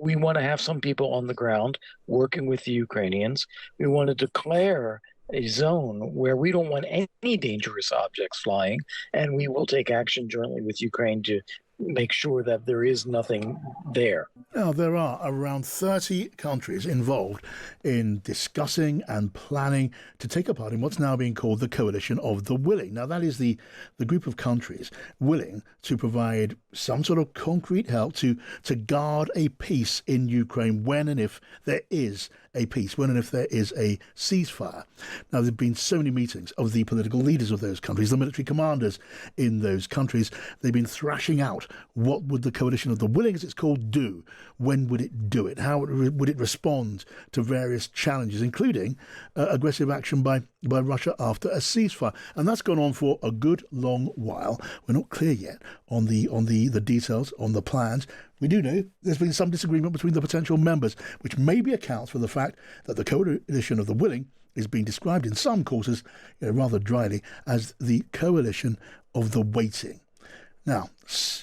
we want to have some people on the ground working with the Ukrainians. We want to declare a zone where we don't want any dangerous objects flying, and we will take action jointly with Ukraine to make sure that there is nothing there. Now, there are around 30 countries involved in discussing and planning to take a part in what's now being called the Coalition of the Willing. Now, that is the group of countries willing to provide some sort of concrete help to guard a peace in Ukraine when and if there is a peace, when and if there is a ceasefire. Now, there have been so many meetings of the political leaders of those countries, the military commanders in those countries. They've been thrashing out what would the Coalition of the Willing, as it's called, do? When would it do it? How would it respond to various challenges, including aggressive action by Russia after a ceasefire? And that's gone on for a good long while. We're not clear yet on the details, on the plans. We do know there's been some disagreement between the potential members, which maybe accounts for the fact that the Coalition of the Willing is being described in some quarters, rather dryly, as the Coalition of the Waiting. Now,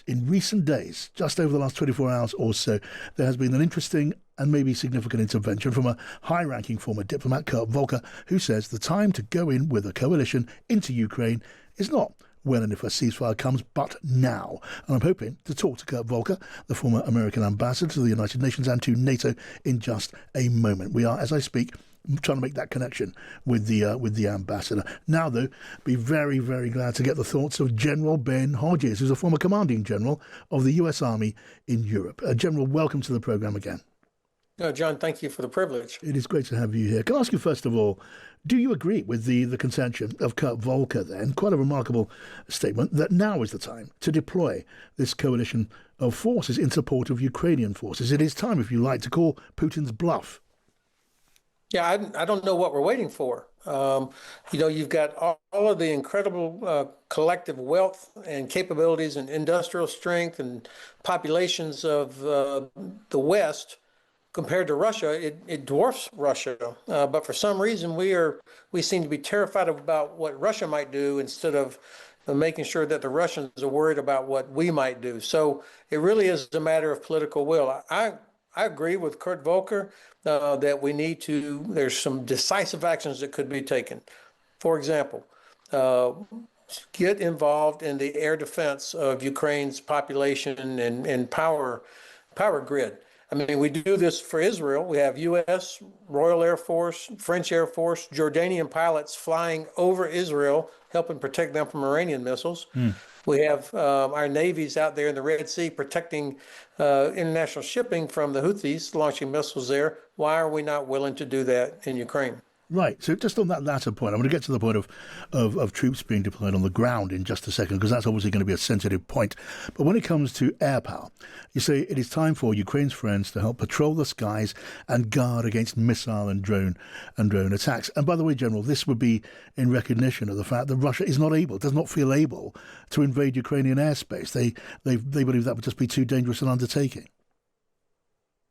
in recent days, just over the last 24 hours or so, there has been an interesting and maybe significant intervention from a high-ranking former diplomat, Kurt Volker, who says the time to go in with a coalition into Ukraine is not when and if a ceasefire comes, but now. And I'm hoping to talk to Kurt Volker, the former American ambassador to the United Nations and to NATO, in just a moment. We are, as I speak, trying to make that connection with the ambassador. Now, though, be very, very glad to get the thoughts of General Ben Hodges, who's a former commanding general of the US Army in Europe. General, welcome to the program again. John, thank you for the privilege. It is great to have you here. Can I ask you, first of all, do you agree with the contention of Kurt Volker then, quite a remarkable statement, that now is the time to deploy this coalition of forces in support of Ukrainian forces? It is time, if you like, to call Putin's bluff. Yeah, I don't know what we're waiting for. You've got all of the incredible collective wealth and capabilities and industrial strength and populations of the West. Compared to Russia, it dwarfs Russia. But for some reason, we seem to be terrified about what Russia might do instead of making sure that the Russians are worried about what we might do. So it really is a matter of political will. I agree with Kurt Volker that there's some decisive actions that could be taken. For example, get involved in the air defense of Ukraine's population and power grid. I mean, we do this for Israel. We have U.S., Royal Air Force, French Air Force, Jordanian pilots flying over Israel, helping protect them from Iranian missiles. We have our navies out there in the Red Sea protecting international shipping from the Houthis launching missiles there. Why are we not willing to do that in Ukraine? Right. So just on that latter point, I'm going to get to the point of troops being deployed on the ground in just a second, because that's obviously going to be a sensitive point. But when it comes to air power, you say it is time for Ukraine's friends to help patrol the skies and guard against missile and drone attacks. And by the way, General, this would be in recognition of the fact that Russia does not feel able to invade Ukrainian airspace. They believe that would just be too dangerous an undertaking.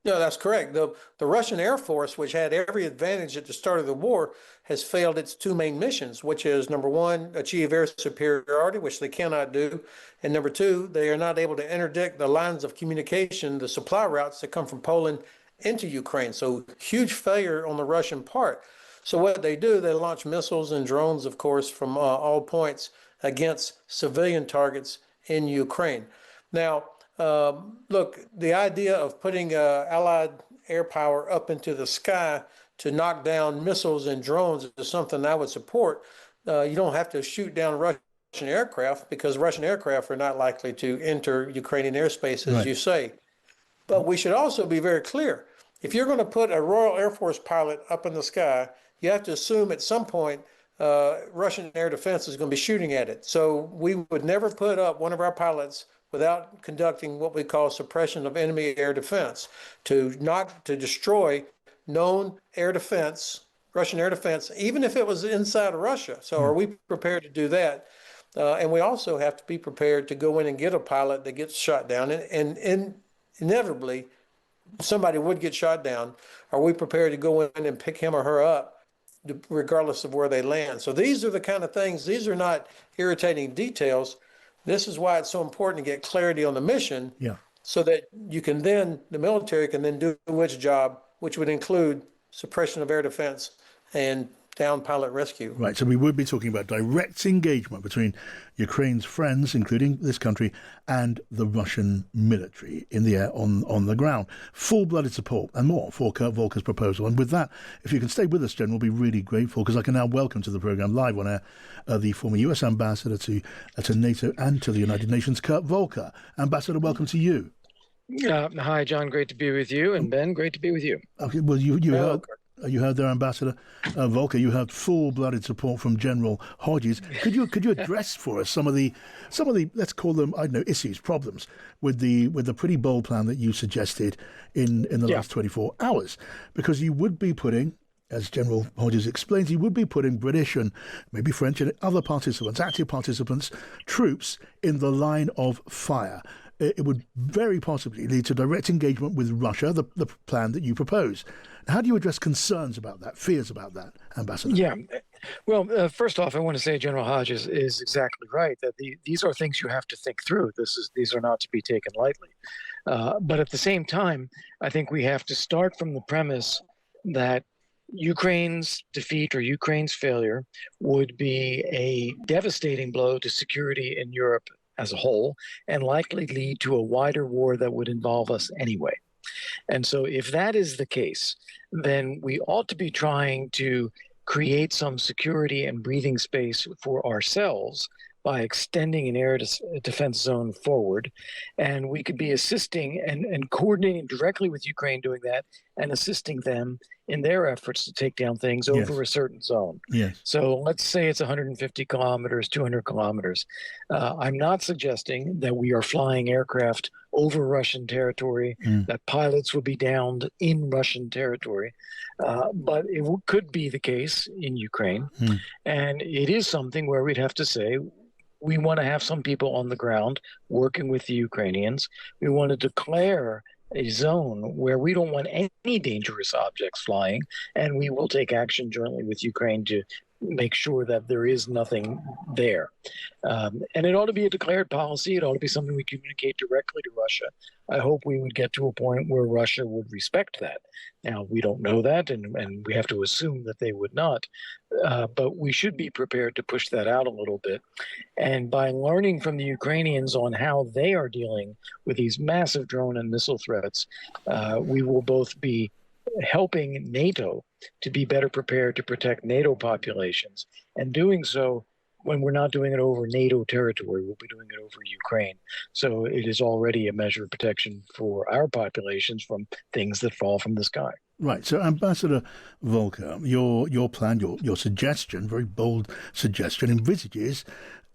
No, that's correct. The Russian Air Force, which had every advantage at the start of the war, has failed its two main missions, which is, number one, achieve air superiority, which they cannot do. And number two, they are not able to interdict the lines of communication, the supply routes that come from Poland into Ukraine. So huge failure on the Russian part. So what they do, they launch missiles and drones, of course, from all points against civilian targets in Ukraine. Now, look, the idea of putting Allied air power up into the sky to knock down missiles and drones is something I would support. You don't have to shoot down Russian aircraft because Russian aircraft are not likely to enter Ukrainian airspace, as you say. But we should also be very clear. If you're going to put a Royal Air Force pilot up in the sky, you have to assume at some point Russian air defense is going to be shooting at it. So we would never put up one of our pilots without conducting what we call suppression of enemy air defense to destroy known air defense, Russian air defense, even if it was inside of Russia. So are we prepared to do that? And we also have to be prepared to go in and get a pilot that gets shot down. And inevitably, somebody would get shot down. Are we prepared to go in and pick him or her up, regardless of where they land? So these are the kind of things, these are not irritating details. This is why it's so important to get clarity on the mission so that the military can then do its job, which would include suppression of air defense and down pilot rescue. Right, so we would be talking about direct engagement between Ukraine's friends, including this country, and the Russian military in the air, on the ground. Full-blooded support and more for Kurt Volker's proposal. And with that, if you can stay with us, Jen, we'll be really grateful, because I can now welcome to the programme live on air the former US ambassador to NATO and to the United Nations, Kurt Volker. Ambassador, welcome to you. Hi, John. Great to be with you. And Ben, great to be with you. Okay, well, you heard there, Ambassador Volker. You had full-blooded support from General Hodges. Could you address for us some of the let's call them, I don't know, issues, problems with the pretty bold plan that you suggested in the last 24 hours? Because you would be putting, as General Hodges explains, you would be putting British and maybe French and other participants, active participants, troops in the line of fire. It would very possibly lead to direct engagement with Russia, the plan that you propose. How do you address concerns about that, fears about that, Ambassador? Yeah. Well, first off, I want to say General Hodges is exactly right, that these are things you have to think through. These are not to be taken lightly. But at the same time, I think we have to start from the premise that Ukraine's defeat or Ukraine's failure would be a devastating blow to security in Europe as a whole, and likely lead to a wider war that would involve us anyway. And so if that is the case, then we ought to be trying to create some security and breathing space for ourselves by extending an air defense zone forward. And we could be assisting and coordinating directly with Ukraine doing that, and assisting them in their efforts to take down things over a certain zone. Yes. So let's say it's 150 kilometers, 200 kilometers. I'm not suggesting that we are flying aircraft over Russian territory, that pilots will be downed in Russian territory. But it could be the case in Ukraine. And it is something where we'd have to say, we want to have some people on the ground working with the Ukrainians. We want to declare a zone where we don't want any dangerous objects flying, and we will take action jointly with Ukraine to make sure that there is nothing there. And it ought to be a declared policy. It ought to be something we communicate directly to Russia. I hope we would get to a point where Russia would respect that. Now, we don't know that, and we have to assume that they would not. But we should be prepared to push that out a little bit. And by learning from the Ukrainians on how they are dealing with these massive drone and missile threats, we will both be helping NATO to be better prepared to protect NATO populations, and doing so when we're not doing it over NATO territory, we'll be doing it over Ukraine. So it is already a measure of protection for our populations from things that fall from the sky. Right. So, Ambassador Volker, your plan, your suggestion, very bold suggestion, envisages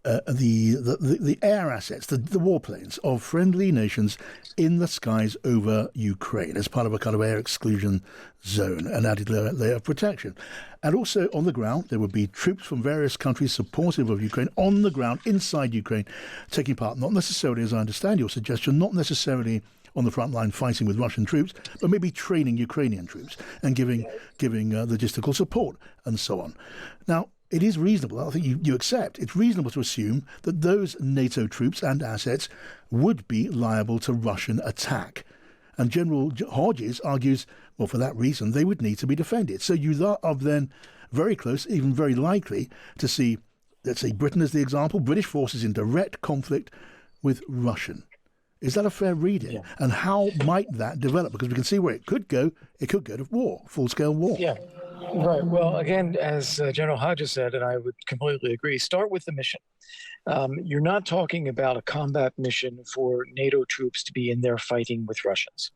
the air assets, the warplanes of friendly nations in the skies over Ukraine as part of a kind of air exclusion zone, an added layer of protection. And also on the ground, there would be troops from various countries supportive of Ukraine on the ground, inside Ukraine, taking part, not necessarily, as I understand your suggestion, not necessarily on the front line fighting with Russian troops, but maybe training Ukrainian troops and giving logistical support and so on. Now, it is reasonable, I think you accept, it's reasonable to assume that those NATO troops and assets would be liable to Russian attack. And General Hodges argues, well, for that reason, they would need to be defended. So you are then very close, even very likely, to see, let's say Britain as the example, British forces in direct conflict with Russian. Is that a fair reading? Yeah. And how might that develop? Because we can see where it could go. It could go to war, full-scale war. Yeah. Right. Well, again, as General Hodges said, and I would completely agree, start with the mission. You're not talking about a combat mission for NATO troops to be in there fighting with Russians.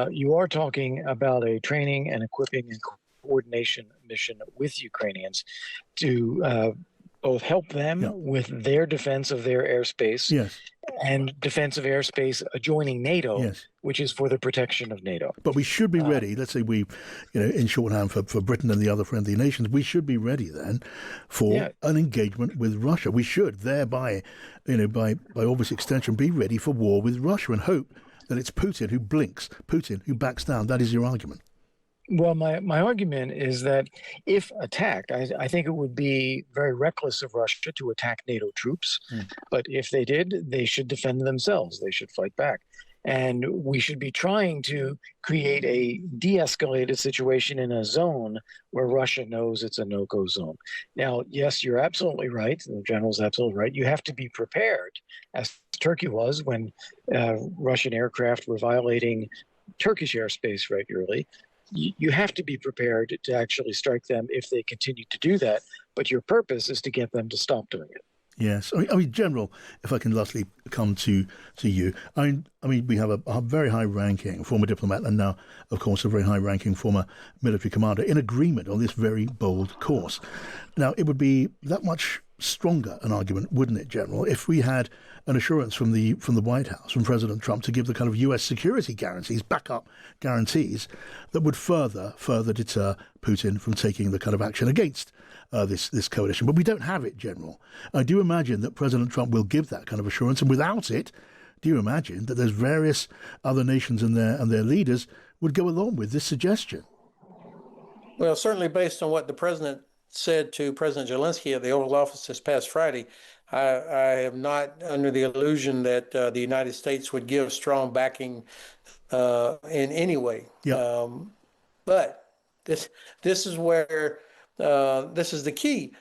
You are talking about a training and equipping and coordination mission with Ukrainians to both help them with their defense of their airspace and defense of airspace adjoining NATO, which is for the protection of NATO. But we should be ready. Let's say we, in shorthand for Britain and the other friendly nations, we should be ready then for an engagement with Russia. We should thereby, by obvious extension, be ready for war with Russia and hope that it's Putin who blinks, Putin who backs down. That is your argument. Well, my argument is that if attacked, I think it would be very reckless of Russia to attack NATO troops. But if they did, they should defend themselves. They should fight back. And we should be trying to create a de-escalated situation in a zone where Russia knows it's a no-go zone. Now, yes, you're absolutely right. The general's absolutely right. You have to be prepared, as Turkey was when Russian aircraft were violating Turkish airspace regularly. You have to be prepared to actually strike them if they continue to do that. But your purpose is to get them to stop doing it. Yes, I mean, General, if I can lastly come to you, I mean, we have a very high-ranking former diplomat and now, of course, a very high-ranking former military commander in agreement on this very bold course. Now, it would be that much stronger an argument, wouldn't it, General, if we had an assurance from the White House, from President Trump, to give the kind of U.S. security guarantees, backup guarantees, that would further deter Putin from taking the kind of action against this coalition. But we don't have it, General. I do imagine that President Trump will give that kind of assurance, and without it, do you imagine that there's various other nations and their leaders would go along with this suggestion? Well, certainly based on what the president said to President Zelensky at the Oval Office this past Friday, I am not under the illusion that the United States would give strong backing in any way. Yeah. But this is where this is the key.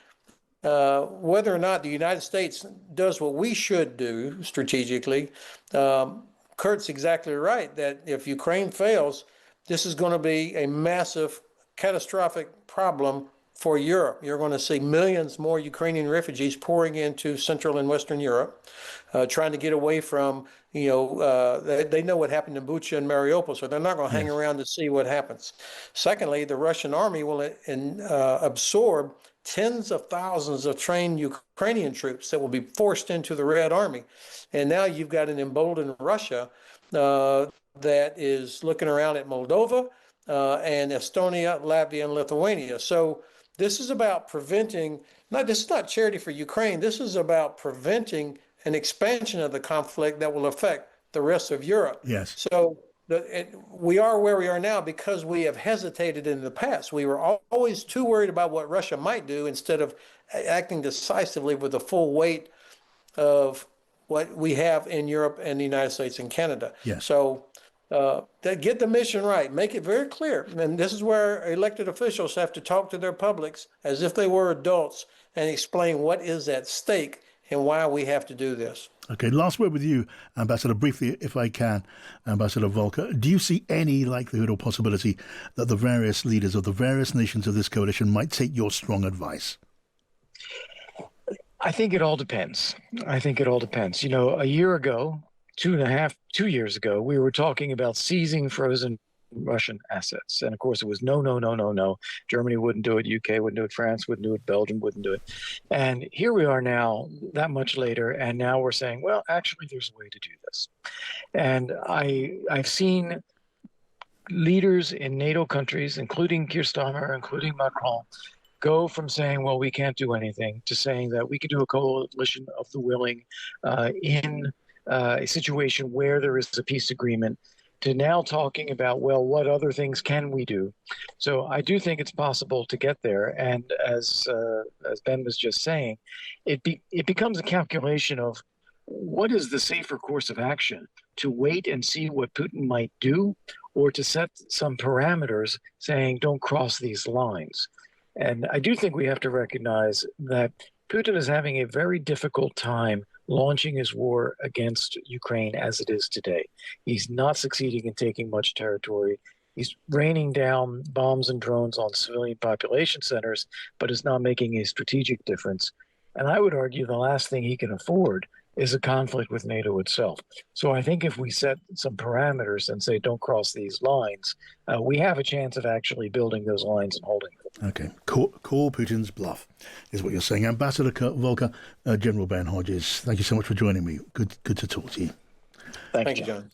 Whether or not the United States does what we should do strategically, Kurt's exactly right that if Ukraine fails, this is going to be a massive, catastrophic problem for Europe. You're going to see millions more Ukrainian refugees pouring into Central and Western Europe, trying to get away from, they know what happened in Bucha and Mariupol, so they're not going to hang around to see what happens. Secondly, the Russian army will absorb tens of thousands of trained Ukrainian troops that will be forced into the Red Army. And now you've got an emboldened Russia that is looking around at Moldova and Estonia, Latvia, and Lithuania. So this is about preventing, this is not charity for Ukraine, this is about preventing an expansion of the conflict that will affect the rest of Europe. Yes. So we are where we are now because we have hesitated in the past. We were always too worried about what Russia might do instead of acting decisively with the full weight of what we have in Europe and the United States and Canada. Yes. So get the mission right, make it very clear. And this is where elected officials have to talk to their publics as if they were adults and explain what is at stake and why we have to do this. Okay, last word with you, Ambassador, briefly, if I can, Ambassador Volker. Do you see any likelihood or possibility that the various leaders of the various nations of this coalition might take your strong advice? I think it all depends. A year ago, 2 years ago, we were talking about seizing frozen Russian assets. And of course, it was no, no, no, no, no. Germany wouldn't do it. UK wouldn't do it. France wouldn't do it. Belgium wouldn't do it. And here we are now, that much later. And now we're saying, well, actually, there's a way to do this. And I've seen leaders in NATO countries, including Keir Starmer, including Macron, go from saying, well, we can't do anything, to saying that we can do a coalition of the willing in a situation where there is a peace agreement, to now talking about, well, what other things can we do? So I do think it's possible to get there. And as Ben was just saying, it becomes a calculation of what is the safer course of action, to wait and see what Putin might do, or to set some parameters saying, don't cross these lines. And I do think we have to recognize that Putin is having a very difficult time launching his war against Ukraine as it is today. He's not succeeding in taking much territory. He's raining down bombs and drones on civilian population centers, but is not making a strategic difference. And I would argue the last thing he can afford is a conflict with NATO itself. So I think if we set some parameters and say, don't cross these lines, we have a chance of actually building those lines and holding them. Okay. Call Putin's bluff is what you're saying. Ambassador Kurt Volker, General Ben Hodges, thank you so much for joining me. Good to talk to you. Thank you, John.